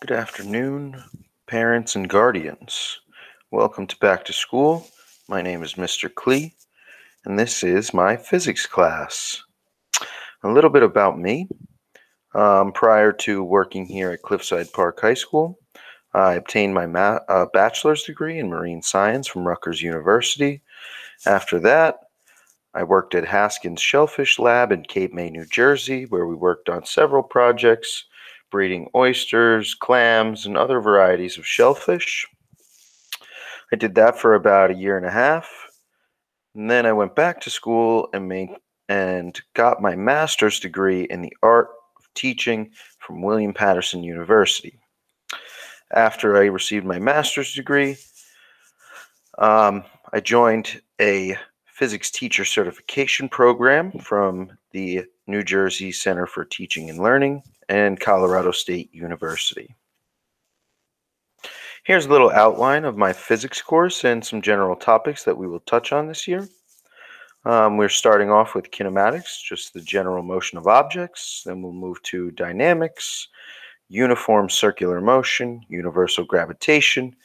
Good afternoon, parents and guardians. Welcome to Back to School. My name is Mr. Klie, and this is my physics class. A little bit about me. Prior to working here at Cliffside Park High School, I obtained my bachelor's degree in marine science from Rutgers University. After that, I worked at Haskins Shellfish Lab in Cape May, New Jersey, where we worked on several projects breeding oysters, clams, and other varieties of shellfish. I did that for about a year and a half. And then I went back to school and got my master's degree in the art of teaching from William Patterson University. After I received my master's degree, I joined a physics teacher certification program from the New Jersey Center for Teaching and Learning and Colorado State University. Here's a little outline of my physics course and some general topics that we will touch on this year. We're starting off with kinematics, just the general motion of objects. Then we'll move to dynamics, uniform circular motion, universal gravitation,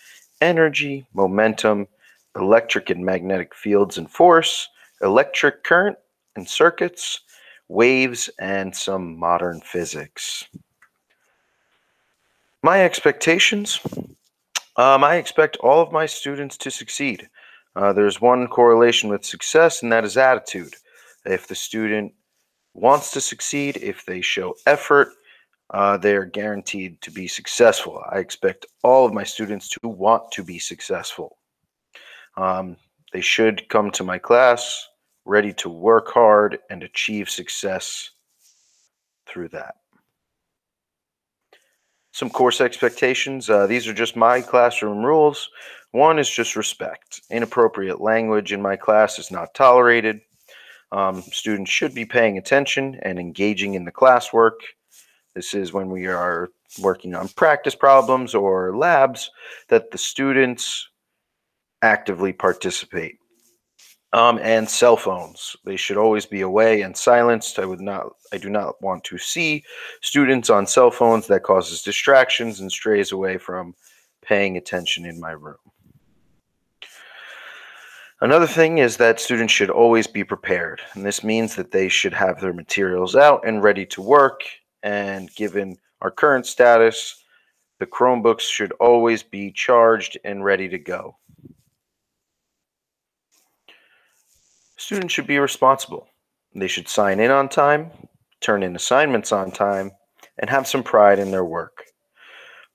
energy, momentum, electric and magnetic fields and force, electric current and circuits, waves, and some modern physics. My expectations. I expect all of my students to succeed. There's one correlation with success, and that is attitude. If the student wants to succeed, if they show effort, they're guaranteed to be successful. I expect all of my students to want to be successful. They should come to my class ready to work hard and achieve success through that. Some course expectations. These are just my classroom rules. One is just respect. Inappropriate language in my class is not tolerated. Students should be paying attention and engaging in the classwork. This is when we are working on practice problems or labs that the students actively participate. And cell phones. They should always be away and silenced. I do not want to see students on cell phones. That causes distractions and strays away from paying attention in my room. Another thing is that students should always be prepared, and this means that they should have their materials out and ready to work, and given our current status, the Chromebooks should always be charged and ready to go. Students should be responsible. They should sign in on time, turn in assignments on time, and have some pride in their work.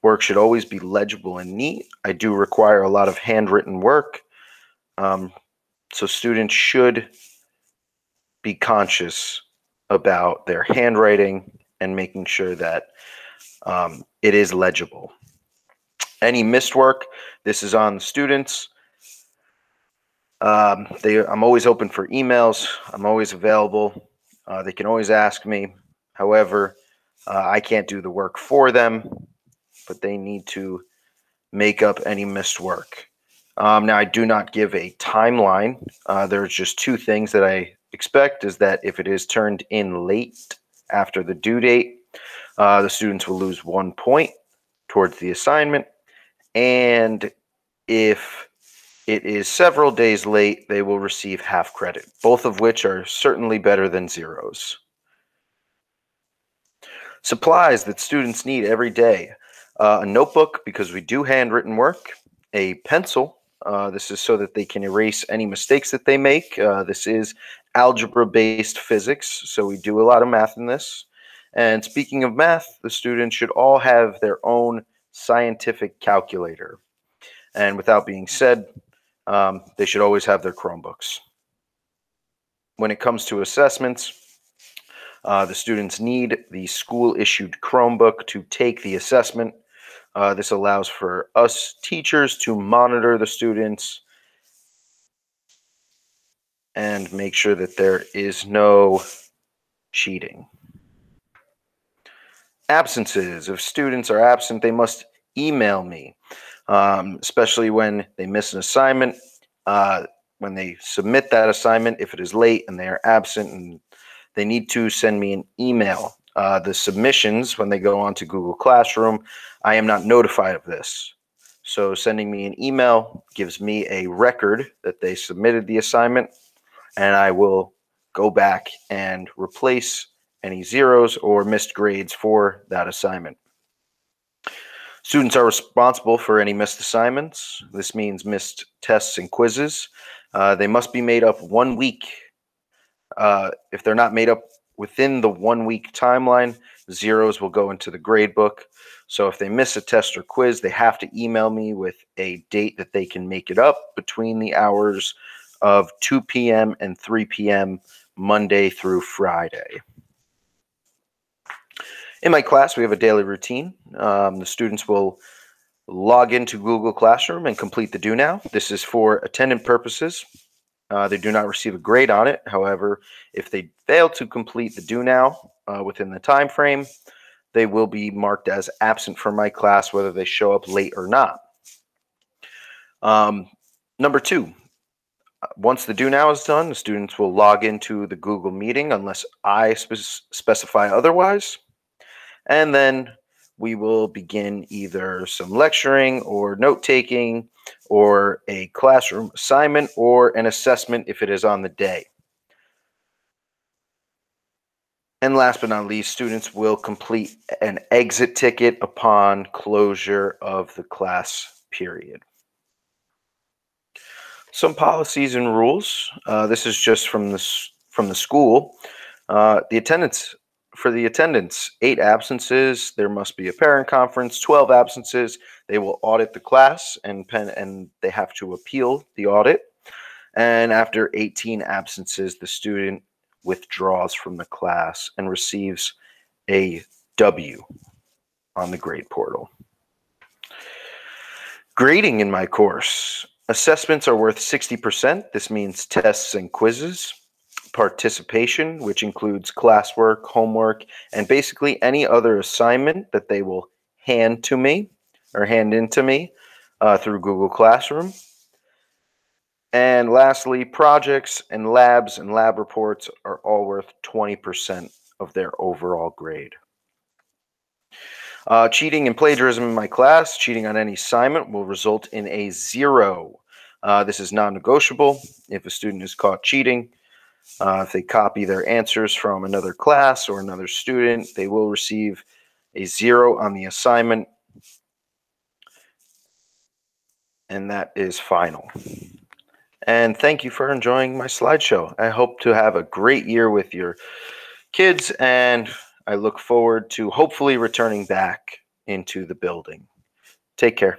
Work should always be legible and neat. I do require a lot of handwritten work, so students should be conscious about their handwriting and making sure that it is legible. Any missed work, this is on the students. I'm always open for emails. I'm always available. They can always ask me. However, I can't do the work for them, but they need to make up any missed work. Now, I do not give a timeline. There's just two things that I expect is that if it is turned in late after the due date, the students will lose 1 point towards the assignment. And if it is several days late, they will receive half credit, both of which are certainly better than zeros. Supplies that students need every day. A notebook, because we do handwritten work. A pencil. This is so that they can erase any mistakes that they make. This is algebra-based physics, so we do a lot of math in this. And speaking of math, the students should all have their own scientific calculator. And without being said, they should always have their Chromebooks. When it comes to assessments, the students need the school-issued Chromebook to take the assessment. This allows for us teachers to monitor the students and make sure that there is no cheating. Absences. If students are absent, they must email me, especially when they miss an assignment. When they submit that assignment, if it is late and they are absent, and they need to send me an email. The submissions, when they go onto Google Classroom, I am not notified of this. So sending me an email gives me a record that they submitted the assignment, and I will go back and replace any zeros or missed grades for that assignment. Students are responsible for any missed assignments. This means missed tests and quizzes. They must be made up 1 week. If they're not made up within the 1 week timeline, zeros will go into the grade book. So if they miss a test or quiz, they have to email me with a date that they can make it up between the hours of 2 p.m. and 3 p.m. Monday through Friday. In my class, we have a daily routine. The students will log into Google Classroom and complete the do now. This is for attendance purposes. They do not receive a grade on it. However, if they fail to complete the do now within the time frame, they will be marked as absent from my class, whether they show up late or not. Number 2, once the do now is done, the students will log into the Google meeting unless I specify otherwise. And then we will begin either some lecturing or note-taking or a classroom assignment or an assessment if it is on the day. And last but not least, students will complete an exit ticket upon closure of the class period. Some policies and rules. This is just from the school. The attendance, 8 absences, there must be a parent conference. 12 absences, they will audit the class and they have to appeal the audit. And after 18 absences, the student withdraws from the class and receives a W on the grade portal. Grading in my course. Assessments are worth 60%. This means tests and quizzes. Participation, which includes classwork, homework, and basically any other assignment that they will hand to me or hand into me through Google Classroom. And lastly, projects and labs and lab reports are all worth 20% of their overall grade. Cheating and plagiarism in my class. Cheating on any assignment will result in a 0. This is non-negotiable. If a student is caught cheating, if they copy their answers from another class or another student, they will receive a 0 on the assignment. And that is final. And thank you for enjoying my slideshow. I hope to have a great year with your kids, and I look forward to hopefully returning back into the building. Take care.